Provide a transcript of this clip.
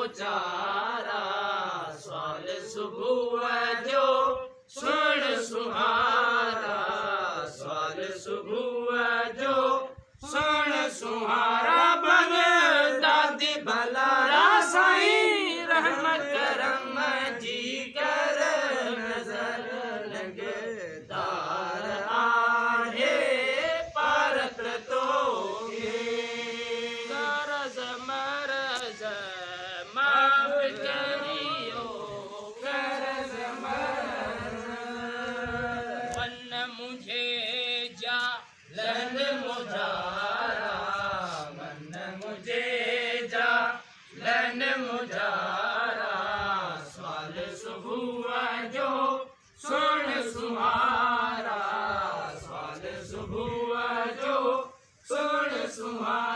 मुचारा सवाल सुबह जो सुन सुहारा सवाल सुबह जो सुन सुहारा बन दादी भलारा साईं रहमत करम जी कर नजर लगदार आहे पारत तो गरज मरज माफ करियो गरज मरज मन मुझे जा लन मुजारा मन मुझे जा लन मुजारा सवाल सुबह जो सुन सुहारा सवाल सुबह जो सुन सुहारा